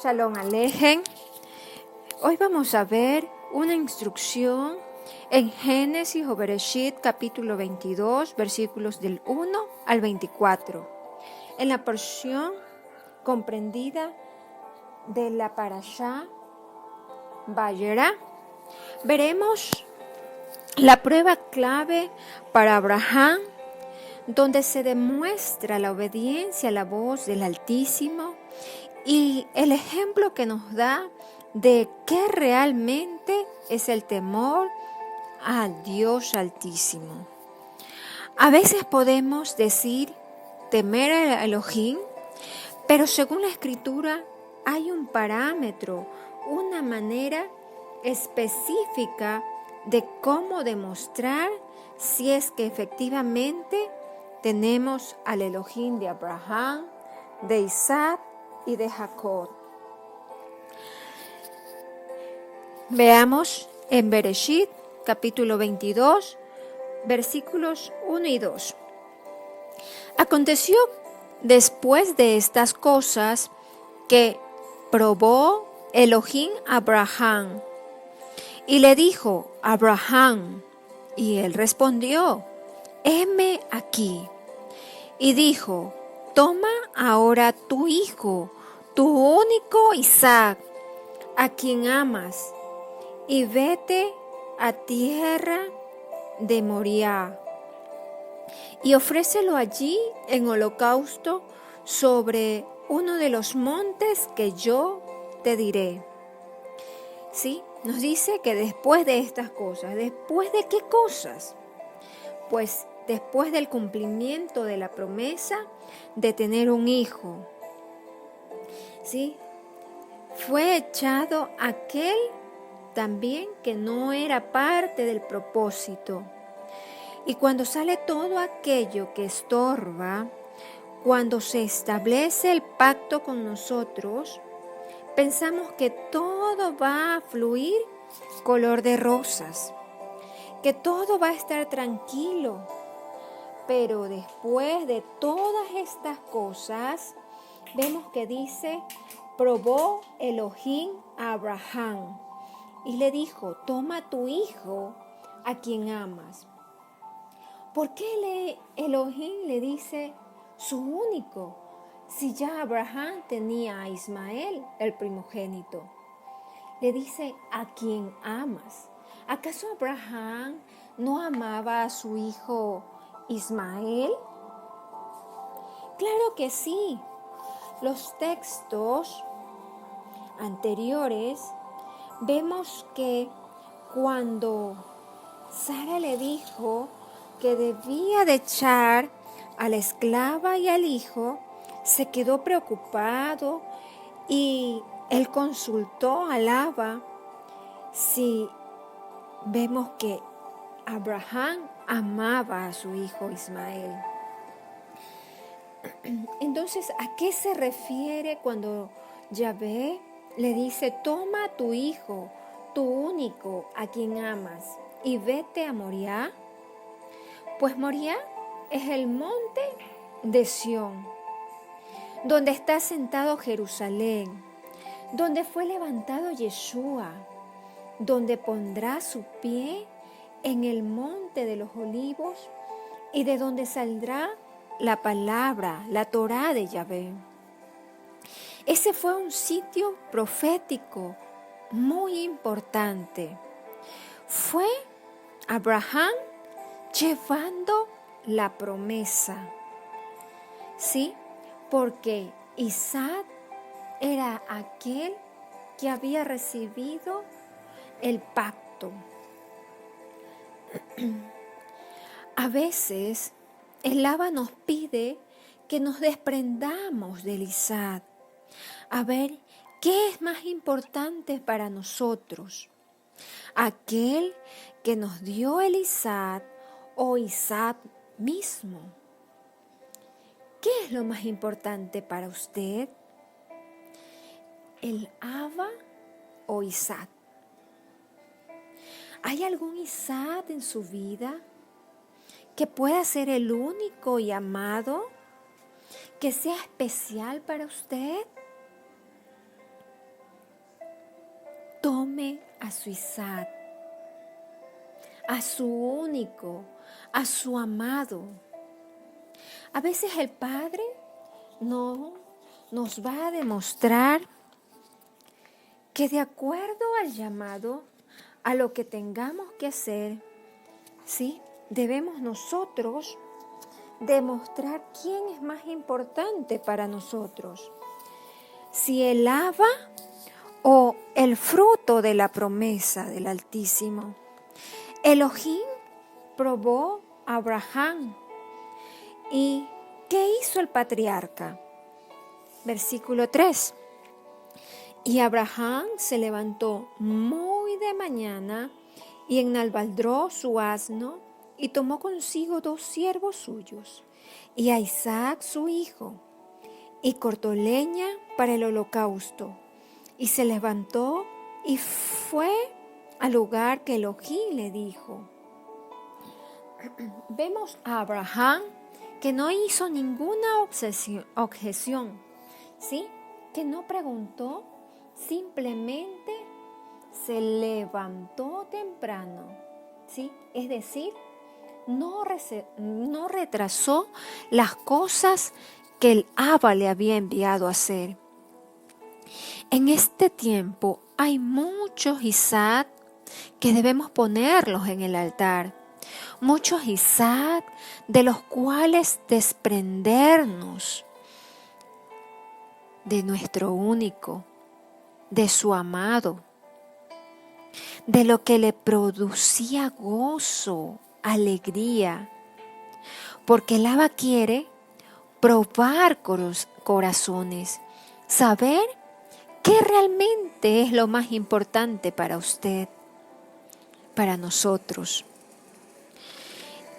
Shalom Alejem. Hoy vamos a ver una instrucción en Génesis o Bereshit capítulo 22, versículos del 1 al 24. En la porción comprendida de la parashá Vayera, veremos la prueba clave para Abraham, donde se demuestra la obediencia a la voz del Altísimo y el ejemplo que nos da de qué realmente es el temor al Dios Altísimo. A veces podemos decir temer a Elohim, pero según la Escritura hay un parámetro, una manera específica de cómo demostrar si es que efectivamente tenemos al Elohim de Abraham, de Isaac y de Jacob. Veamos en Bereshit, capítulo 22, versículos 1 y 2. Aconteció después de estas cosas que probó Elohim a Abraham y le dijo: Abraham, y él respondió: heme aquí. Y dijo: toma ahora tu hijo, tu único Isaac, a quien amas, y vete a tierra de Moriah, y ofrécelo allí en holocausto sobre uno de los montes que yo te diré. ¿Sí? Nos dice que después de estas cosas, ¿después de qué cosas? Pues después del cumplimiento de la promesa de tener un hijo, ¿sí? Fue echado aquel también que no era parte del propósito. Y cuando sale todo aquello que estorba, cuando se establece el pacto con nosotros, pensamos que todo va a fluir color de rosas, que todo va a estar tranquilo. Pero después de todas estas cosas, vemos que dice: probó Elohim a Abraham y le dijo: toma tu hijo a quien amas. ¿Por qué Elohim le dice su único, si ya Abraham tenía a Ismael, el primogénito? Le dice: a quien amas. ¿Acaso Abraham no amaba a su hijo Ismael? Claro que sí. Los textos anteriores vemos que cuando Sara le dijo que debía de echar a la esclava y al hijo, se quedó preocupado y él consultó a Labán si vemos que Abraham amaba a su hijo Ismael. Entonces, ¿a qué se refiere cuando Yahvé le dice: toma a tu hijo, tu único, a quien amas, y vete a Moriah? Pues Moriah es el monte de Sión, donde está sentado Jerusalén, donde fue levantado Yeshua, donde pondrá su pie en el monte de los olivos y de donde saldrá la palabra, la Torá de Yahvé. Ese fue un sitio profético muy importante. Fue Abraham llevando la promesa, ¿sí? Porque Isaac era aquel que había recibido el pacto. A veces el Abba nos pide que nos desprendamos del Isaac. A ver, ¿qué es más importante para nosotros? ¿Aquel que nos dio el Isaac o Isaac mismo? ¿Qué es lo más importante para usted? ¿El Abba o Isaac? ¿Hay algún Isaac en su vida que pueda ser el único y amado, que sea especial para usted? tome a su Isaac, a su único, a su amado. A veces el Padre no nos va a demostrar que de acuerdo al llamado, a lo que tengamos que hacer, ¿sí? Debemos nosotros demostrar quién es más importante para nosotros. Si el Abba o el fruto de la promesa del Altísimo. Elohim probó a Abraham. ¿Y qué hizo el patriarca? Versículo 3. Y Abraham se levantó muy de mañana y enalbardó su asno y tomó consigo 2 siervos suyos y a Isaac su hijo y cortó leña para el holocausto y se levantó y fue al lugar que Elohim le dijo. Vemos a Abraham que no hizo ninguna objeción, ¿sí? Que no preguntó, simplemente se levantó temprano, ¿sí? Es decir, no retrasó las cosas que el Abba le había enviado a hacer. En este tiempo hay muchos Isaac que debemos ponerlos en el altar. Muchos Isaac de los cuales desprendernos de nuestro único, de su amado, de lo que le producía gozo, alegría, porque el Abba quiere probar corazones, saber qué realmente es lo más importante para usted, para nosotros,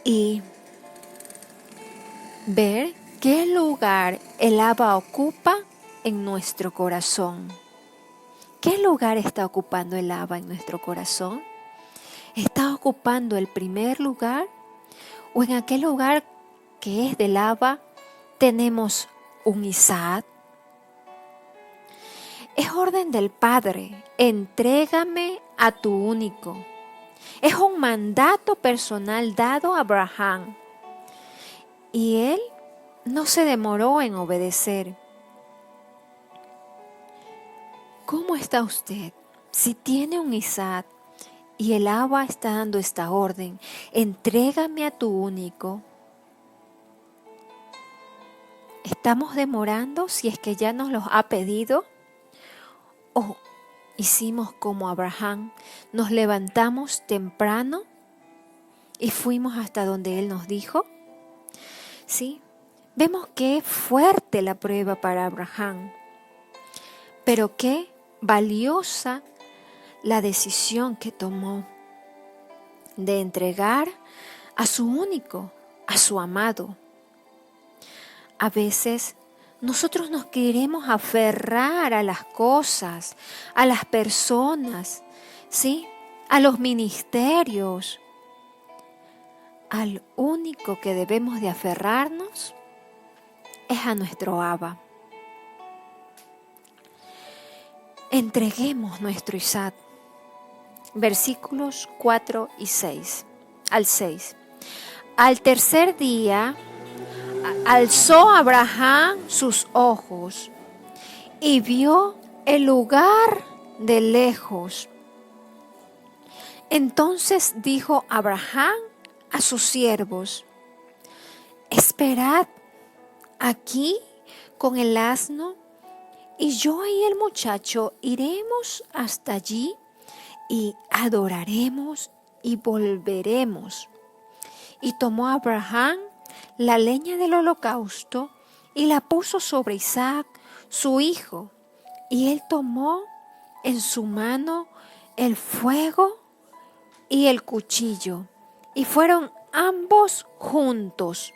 y ver qué lugar el Abba ocupa en nuestro corazón. ¿Qué lugar está ocupando el Abba en nuestro corazón? ¿Está ocupando el primer lugar? ¿O en aquel lugar que es del Abba tenemos un Isaac? Es orden del Padre, entrégame a tu único. Es un mandato personal dado a Abraham. Y él no se demoró en obedecer. ¿Cómo está usted? Si tiene un Isaac y el Abba está dando esta orden, entrégame a tu único. ¿Estamos demorando si es que ya nos los ha pedido? ¿O hicimos como Abraham, nos levantamos temprano y fuimos hasta donde él nos dijo? Sí, vemos que es fuerte la prueba para Abraham, pero qué valiosa la decisión que tomó de entregar a su único, a su amado. A veces nosotros nos queremos aferrar a las cosas, a las personas, ¿sí? A los ministerios. Al único que debemos de aferrarnos es a nuestro Abba. Entreguemos nuestro Isaac. Versículos 4 y 6. Al 6. Al tercer día alzó Abraham sus ojos y vio el lugar de lejos. Entonces dijo Abraham a sus siervos: esperad aquí con el asno, y yo y el muchacho iremos hasta allí y adoraremos y volveremos. Y tomó Abraham la leña del holocausto y la puso sobre Isaac, su hijo, y él tomó en su mano el fuego y el cuchillo, y fueron ambos juntos.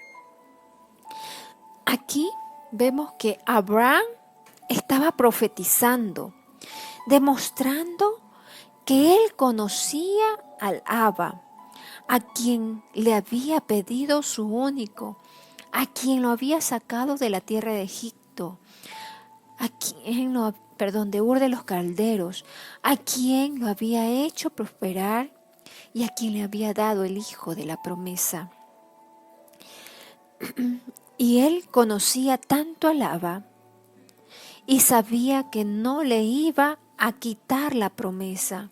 Aquí vemos que Abraham estaba profetizando, demostrando que él conocía al Abba, a quien le había pedido su único, a quien lo había sacado de la tierra de Egipto, de Ur de los Calderos, a quien lo había hecho prosperar y a quien le había dado el hijo de la promesa. Y él conocía tanto a Laba y sabía que no le iba a quitar la promesa.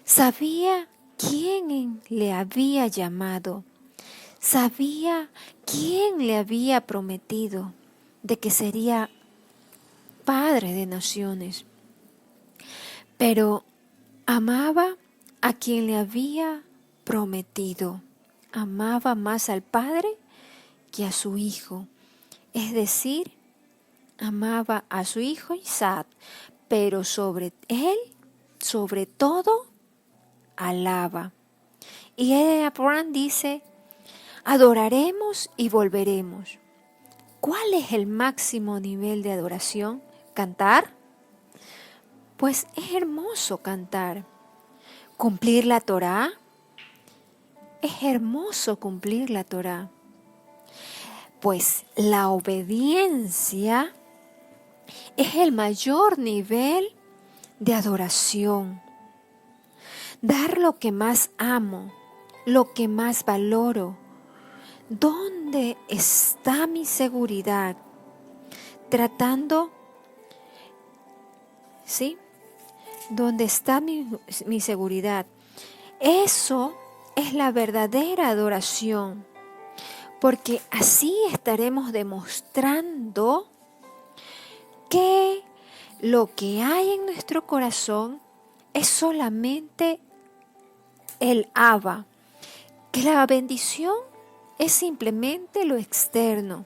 Sabía quién le había llamado, sabía quién le había prometido de que sería padre de naciones, pero amaba a quien le había prometido, amaba más al padre que a su hijo, es decir, amaba a su hijo Isaac, pero sobre todo, alaba. Y Abraham dice, adoraremos y volveremos. ¿Cuál es el máximo nivel de adoración? ¿Cantar? Pues es hermoso cantar. ¿Cumplir la Torá? Es hermoso cumplir la Torá. Pues la obediencia es el mayor nivel de adoración. Dar lo que más amo, lo que más valoro. ¿Dónde está mi seguridad? ¿Dónde está mi seguridad? Eso es la verdadera adoración, porque así estaremos demostrando que lo que hay en nuestro corazón es solamente el Abba, que la bendición es simplemente lo externo,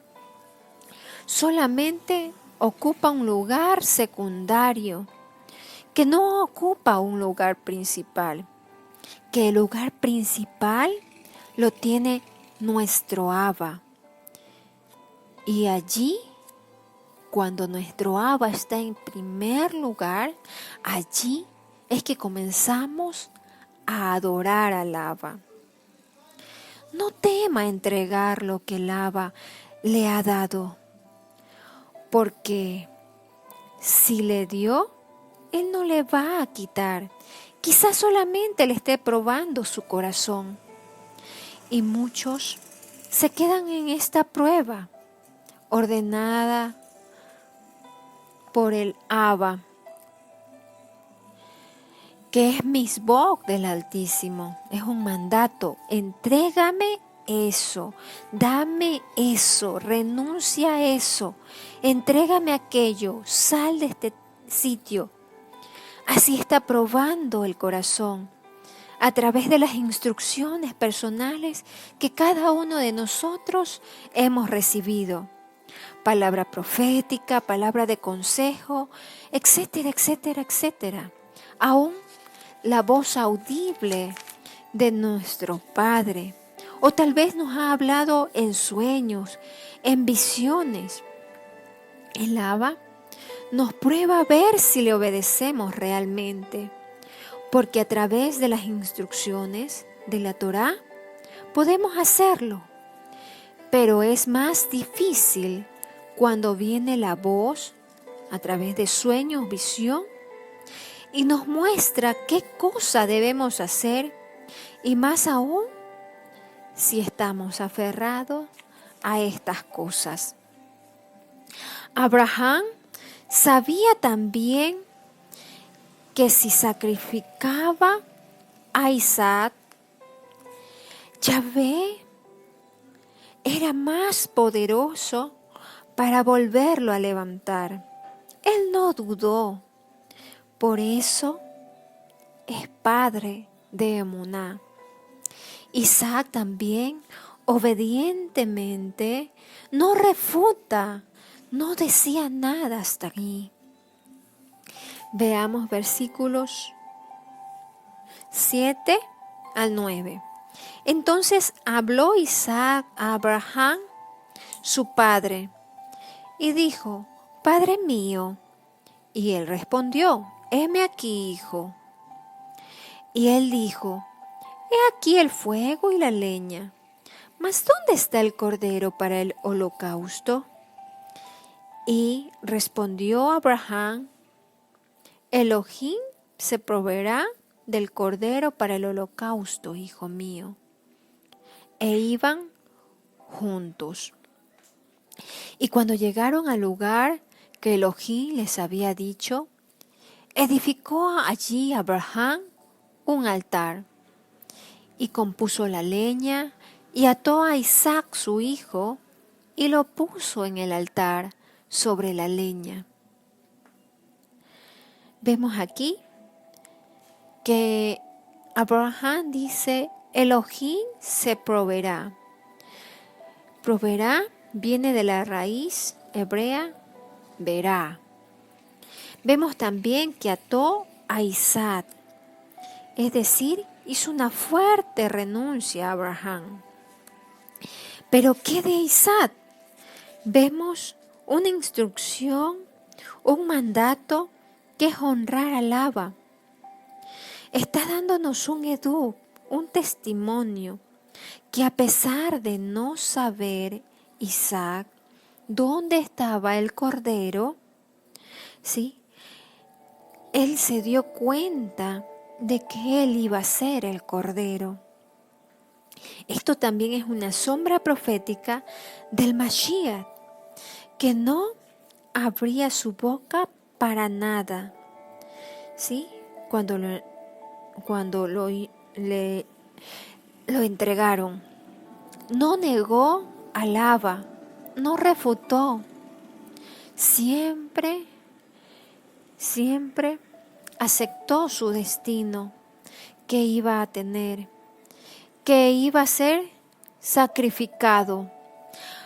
solamente ocupa un lugar secundario, que no ocupa un lugar principal, que el lugar principal lo tiene nuestro Abba. Y allí, cuando nuestro Abba está en primer lugar, allí es que comenzamos a adorar al Abba. No tema entregar lo que el Abba le ha dado, porque si le dio, Él no le va a quitar. Quizás solamente le esté probando su corazón. Y muchos se quedan en esta prueba, ordenada por el Abba, que es Misbog del Altísimo. Es un mandato. Entrégame eso, dame eso, renuncia a eso, entrégame aquello, sal de este sitio. Así está probando el corazón a través de las instrucciones personales que cada uno de nosotros hemos recibido. Palabra profética, palabra de consejo, etcétera, etcétera, etcétera. Aún la voz audible de nuestro Padre. O tal vez nos ha hablado en sueños, en visiones. El Abba nos prueba a ver si le obedecemos realmente, porque a través de las instrucciones de la Torá podemos hacerlo, pero es más difícil cuando viene la voz a través de sueños, visión, y nos muestra qué cosa debemos hacer, y más aún si estamos aferrados a estas cosas. Abraham sabía también que si sacrificaba a Isaac, Yahvé era más poderoso para volverlo a levantar. Él no dudó. Por eso es padre de Emuná. Isaac también obedientemente no refuta, no decía nada hasta aquí. Veamos versículos 7 al 9. Entonces habló Isaac a Abraham, su padre, y dijo: Padre mío. Y él respondió: Heme aquí, hijo. Y él dijo: He aquí el fuego y la leña, mas ¿dónde está el cordero para el holocausto? Y respondió Abraham: Elohim se proveerá del cordero para el holocausto, hijo mío. E iban juntos. Y cuando llegaron al lugar que Elohim les había dicho, edificó allí Abraham un altar y compuso la leña y ató a Isaac su hijo y lo puso en el altar sobre la leña. Vemos aquí que Abraham dice: Elohim se proveerá. Proveerá viene de la raíz hebrea verá. Vemos también que ató a Isaac, es decir, hizo una fuerte renuncia a Abraham. ¿Pero qué de Isaac? Vemos una instrucción, un mandato que es honrar al Abba. Está dándonos un edú, un testimonio, que a pesar de no saber Isaac dónde estaba el cordero, ¿sí?, él se dio cuenta de que él iba a ser el cordero. Esto también es una sombra profética del Mashiach, que no abría su boca para nada, ¿sí?, cuando lo entregaron. No negó al Abba, no refutó. Siempre aceptó su destino que iba a tener, que iba a ser sacrificado.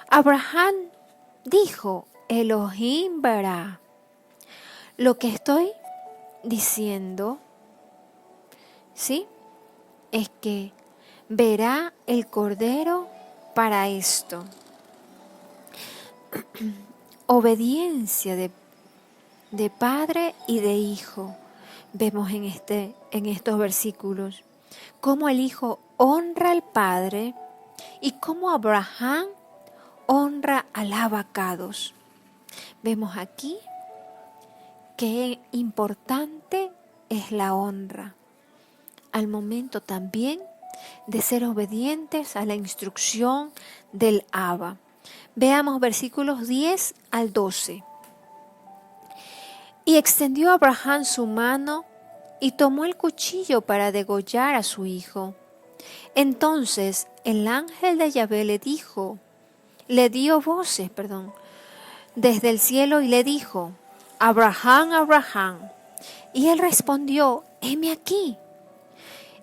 Abraham dijo: Elohim verá. Lo que estoy diciendo, ¿sí?, es que verá el cordero para esto. Obediencia de padre y de hijo. Vemos en estos versículos cómo el hijo honra al padre y cómo Abraham honra al abacados. Vemos aquí qué importante es la honra al momento también de ser obedientes a la instrucción del Abba. Veamos versículos 10 al 12. Y extendió Abraham su mano y tomó el cuchillo para degollar a su hijo. Entonces el ángel de Yahvé le dio voces, desde el cielo y le dijo: Abraham, Abraham. Y él respondió: heme aquí.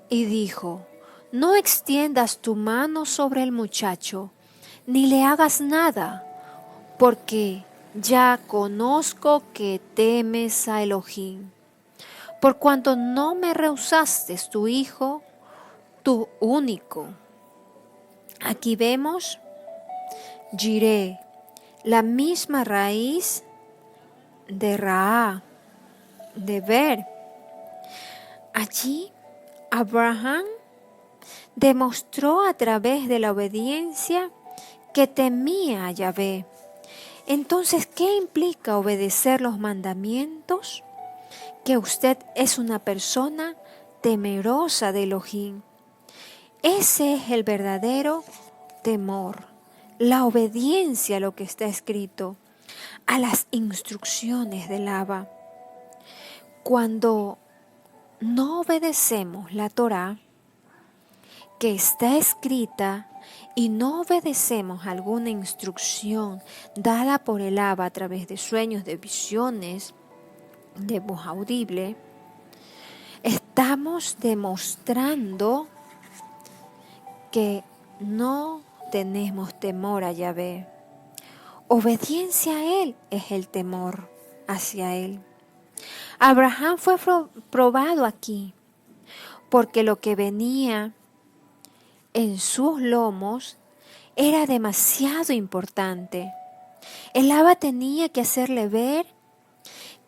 Y dijo: no extiendas tu mano sobre el muchacho, ni le hagas nada, porque ya conozco que temes a Elohim, por cuanto no me rehusaste tu hijo, tu único. Aquí vemos Jireh, la misma raíz de Raá, de ver. Allí Abraham demostró a través de la obediencia que temía a Yahvé. Entonces, ¿qué implica obedecer los mandamientos? Que usted es una persona temerosa de Elohim. Ese es el verdadero temor, la obediencia a lo que está escrito, a las instrucciones del Abba. Cuando no obedecemos la Torá que está escrita y no obedecemos alguna instrucción dada por el Abba a través de sueños, de visiones, de voz audible, estamos demostrando que no tenemos temor a Yahvé. Obediencia a Él es el temor hacia Él. Abraham fue probado aquí porque lo que venía en sus lomos era demasiado importante. El Abba tenía que hacerle ver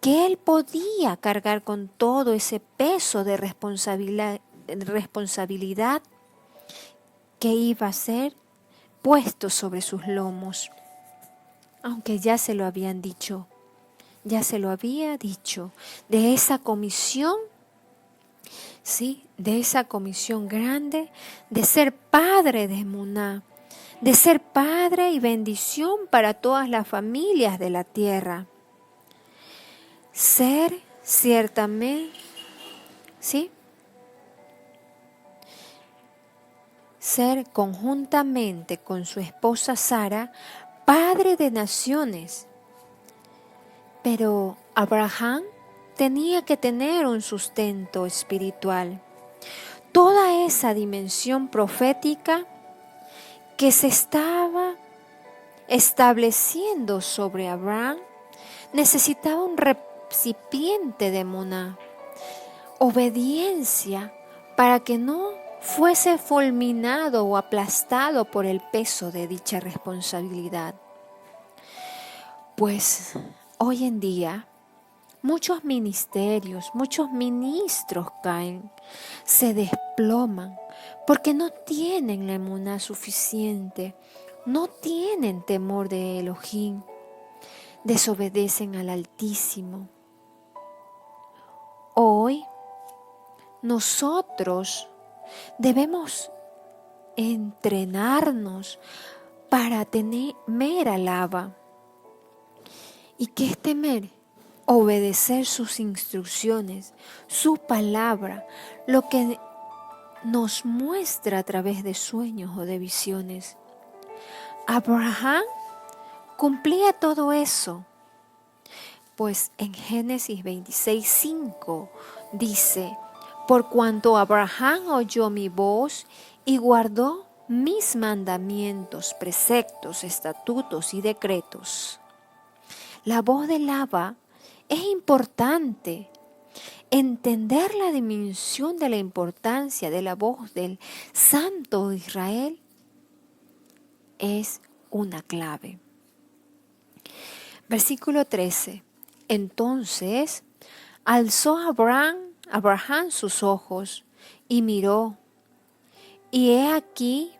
que él podía cargar con todo ese peso de responsabilidad que iba a ser puesto sobre sus lomos. aunque ya se lo habían dicho, ya se lo había dicho, de esa comisión, ¿sí? De esa comisión grande de ser padre de Emuná, de ser padre y bendición para todas las familias de la tierra. Ser ciertamente, ¿sí? Ser conjuntamente con su esposa Sara, padre de naciones. Pero Abraham tenía que tener un sustento espiritual. Toda esa dimensión profética que se estaba estableciendo sobre Abraham necesitaba un recipiente de emuná, obediencia, para que no fuese fulminado o aplastado por el peso de dicha responsabilidad. Pues hoy en día muchos ministerios, muchos ministros caen, se desploman porque no tienen la emuná suficiente, no tienen temor de Elohim, desobedecen al Altísimo. Hoy nosotros debemos entrenarnos para temer al Abba. ¿Y qué es temer? Obedecer sus instrucciones, su palabra, lo que nos muestra a través de sueños o de visiones. Abraham cumplía todo eso, pues en Génesis 26:5 dice: por cuanto Abraham oyó mi voz y guardó mis mandamientos, preceptos, estatutos y decretos. La voz del Abba es importante. Entender la dimensión de la importancia de la voz del Santo de Israel es una clave. Versículo 13. Entonces alzó Abraham sus ojos y miró, y he aquí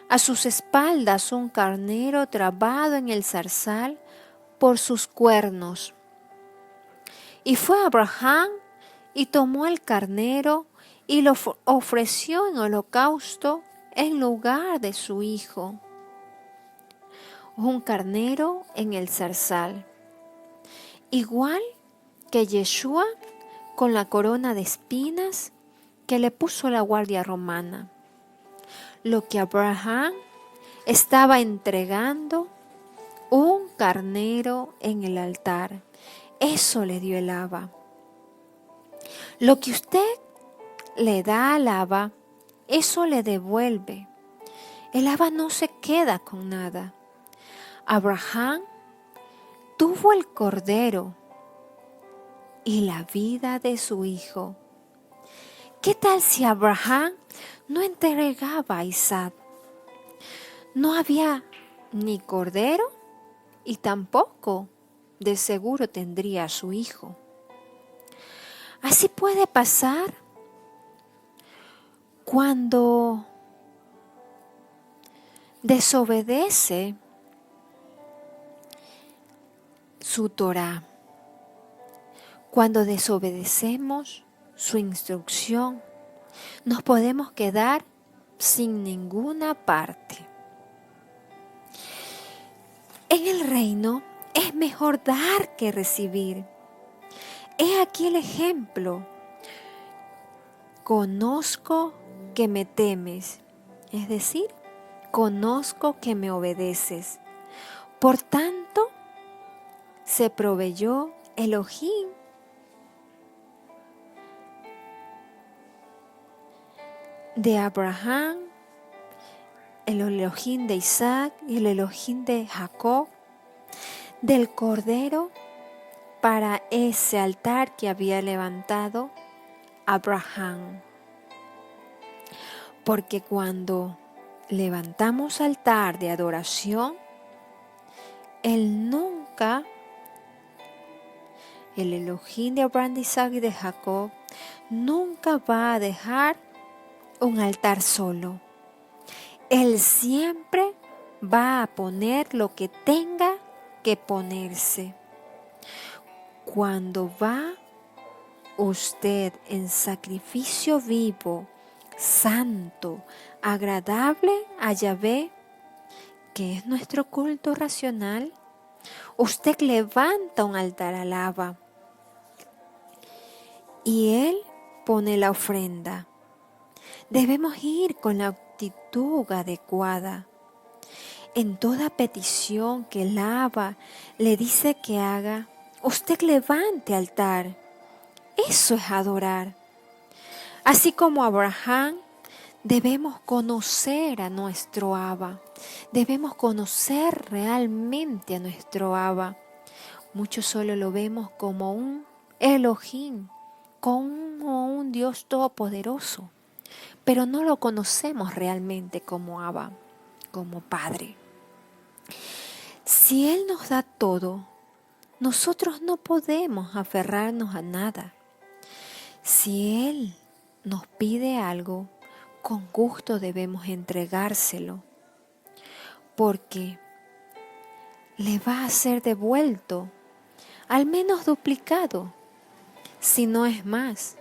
a sus espaldas un carnero trabado en el zarzal por sus cuernos. Y fue Abraham y tomó el carnero y lo ofreció en holocausto en lugar de su hijo. Un carnero en el zarzal, igual que Yeshua con la corona de espinas que le puso la guardia romana. Lo que Abraham estaba entregando, un carnero en el altar, eso le dio el Abba. Lo que usted le da al Abba, eso le devuelve. El Abba no se queda con nada. Abraham tuvo el cordero y la vida de su hijo. ¿Qué tal si Abraham no entregaba a Isaac? No había ni cordero y tampoco de seguro tendría a su hijo. Así puede pasar cuando desobedece su Torá, cuando desobedecemos su instrucción, nos podemos quedar sin ninguna parte. En el reino es mejor dar que recibir. He aquí el ejemplo. Conozco que me temes, es decir, conozco que me obedeces. Por tanto, se proveyó Elohim de Abraham, el Elohim de Isaac y el Elohim de Jacob, del cordero para ese altar que había levantado Abraham. Porque cuando levantamos altar de adoración, Él nunca, el Elohim de Abraham, de Isaac y de Jacob, nunca va a dejar un altar solo. Él siempre va a poner lo que tenga que ponerse. Cuando va usted en sacrificio vivo, santo, agradable a Yahvé, que es nuestro culto racional, usted levanta un altar a lava y Él pone la ofrenda. Debemos ir con la actitud adecuada. En toda petición que el Abba le dice que haga, usted levante altar. Eso es adorar. Así como Abraham, debemos conocer a nuestro Abba. Debemos conocer realmente a nuestro Abba. Muchos solo lo vemos como un Elohim, como un Dios todopoderoso, pero no lo conocemos realmente como Abba, como Padre. Si Él nos da todo, nosotros no podemos aferrarnos a nada. Si Él nos pide algo, con gusto debemos entregárselo, porque le va a ser devuelto, al menos duplicado, si no es más,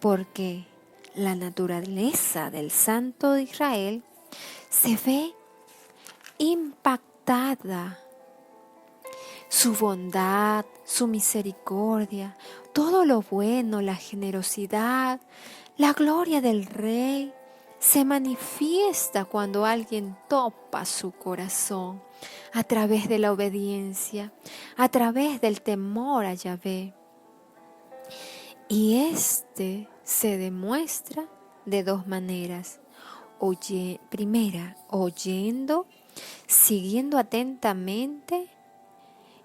porque la naturaleza del Santo de Israel se ve impactada. Su bondad, su misericordia, todo lo bueno, la generosidad, la gloria del Rey se manifiesta cuando alguien topa su corazón a través de la obediencia, a través del temor a Yahvé. Y este se demuestra de dos maneras. Primera, oyendo, siguiendo atentamente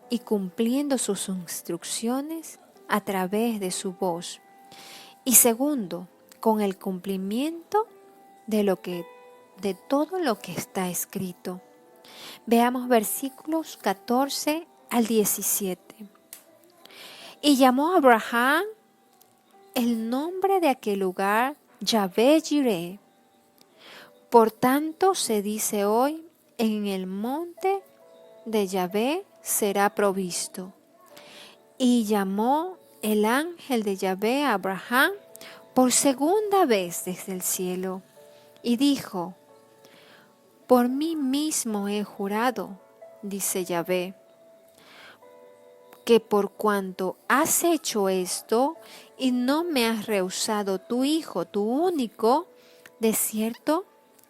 y cumpliendo sus instrucciones a través de su voz. Y segundo, con el cumplimiento de todo lo que está escrito. Veamos versículos 14 al 17. Y llamó a Abraham el nombre de aquel lugar Yahvé Jireh. Por tanto se dice hoy, en el monte de Yahvé será provisto. Y llamó el ángel de Yahvé a Abraham por segunda vez desde el cielo, y dijo: por mí mismo he jurado, dice Yahvé, que por cuanto has hecho esto y no me has rehusado tu hijo, tu único, de cierto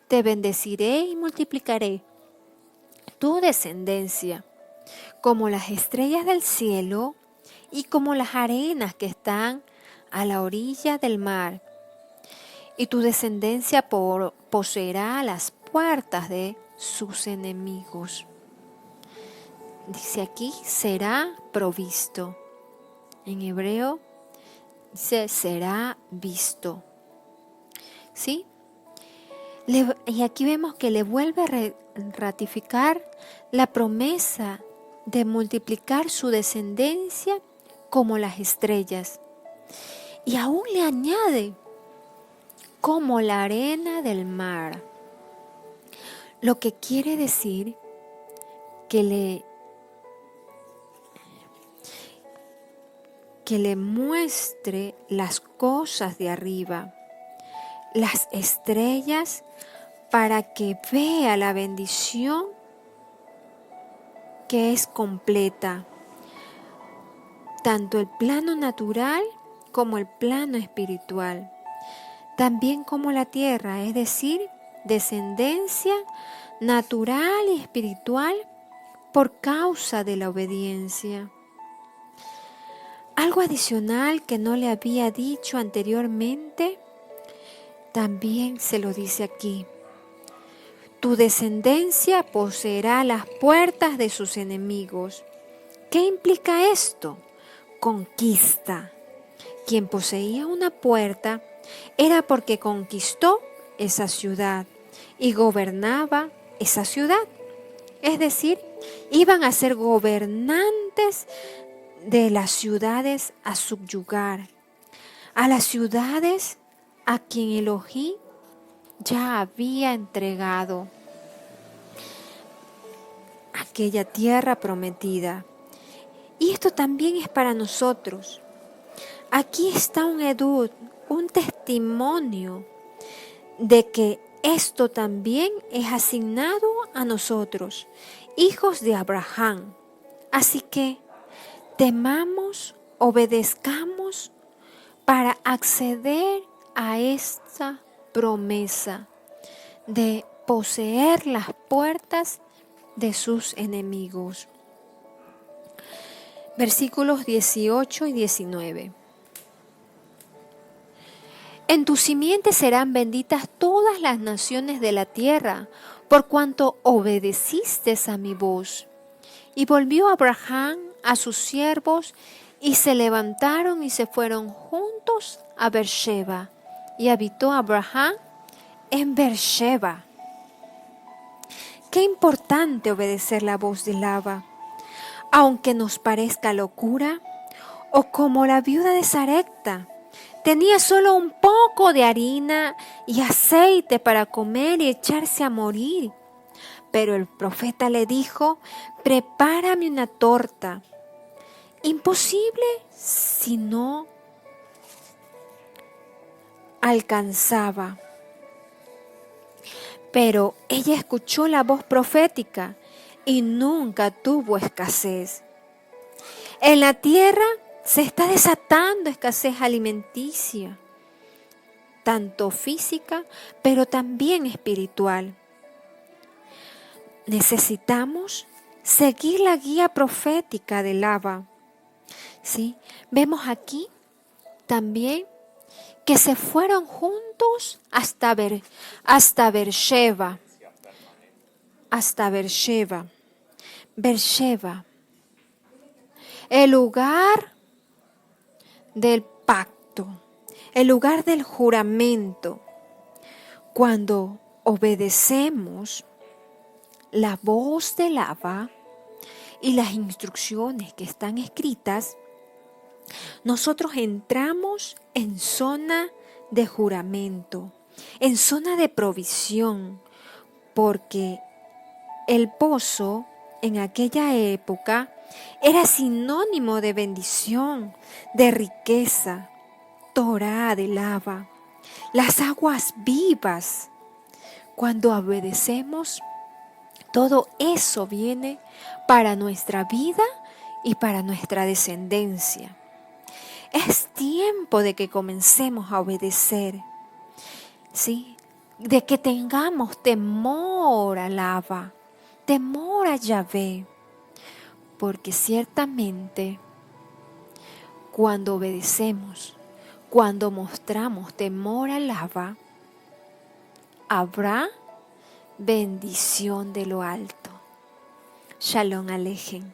te bendeciré y multiplicaré tu descendencia como las estrellas del cielo y como las arenas que están a la orilla del mar. Y tu descendencia poseerá las puertas de sus enemigos. Dice aquí, será provisto. En hebreo dice, será visto. ¿Sí? Y aquí vemos que le vuelve a ratificar la promesa de multiplicar su descendencia como las estrellas. Y aún le añade, como la arena del mar. Lo que quiere decir que le muestre las cosas de arriba, las estrellas, para que vea la bendición que es completa, tanto el plano natural como el plano espiritual, también como la tierra, es decir, descendencia natural y espiritual por causa de la obediencia. Algo adicional que no le había dicho anteriormente, también se lo dice aquí. Tu descendencia poseerá las puertas de sus enemigos. ¿Qué implica esto? Conquista. Quien poseía una puerta era porque conquistó esa ciudad y gobernaba esa ciudad. Es decir, iban a ser gobernantes de las ciudades a subyugar, a las ciudades a quien Elohim ya había entregado. aquella tierra prometida. Y esto también es para nosotros. Aquí está un edut, un testimonio de que esto también es asignado a nosotros, hijos de Abraham. Así que temamos, obedezcamos para acceder a esta promesa de poseer las puertas de sus enemigos. Versículos 18 y 19. En tu simiente serán benditas todas las naciones de la tierra, por cuanto obedeciste a mi voz. Y volvió Abraham a sus siervos, y se levantaron y se fueron juntos a Beersheba. Y habitó Abraham en Beersheba. Qué importante obedecer la voz de Laba, aunque nos parezca locura, o como la viuda de Sarepta. Tenía solo un poco de harina y aceite para comer y echarse a morir. Pero el profeta le dijo: prepárame una torta. Imposible si no alcanzaba. Pero ella escuchó la voz profética y nunca tuvo escasez. En la tierra se está desatando escasez alimenticia, tanto física, pero también espiritual. Necesitamos seguir la guía profética de Laba. ¿Sí? Vemos aquí también que se fueron juntos hasta Beersheba. Hasta Beersheba. Beersheba, el lugar del pacto, el lugar del juramento. Cuando obedecemos la voz de Laba y las instrucciones que están escritas, nosotros entramos en zona de juramento, en zona de provisión, porque el pozo en aquella época era sinónimo de bendición, de riqueza, Torá de Laba, las aguas vivas. Cuando obedecemos, todo eso viene para nuestra vida y para nuestra descendencia. Es tiempo de que comencemos a obedecer, ¿sí? De que tengamos temor a Laba, temor a Yahvé, porque ciertamente cuando obedecemos, cuando mostramos temor a Laba, habrá bendición de lo alto. Shalom Alejem.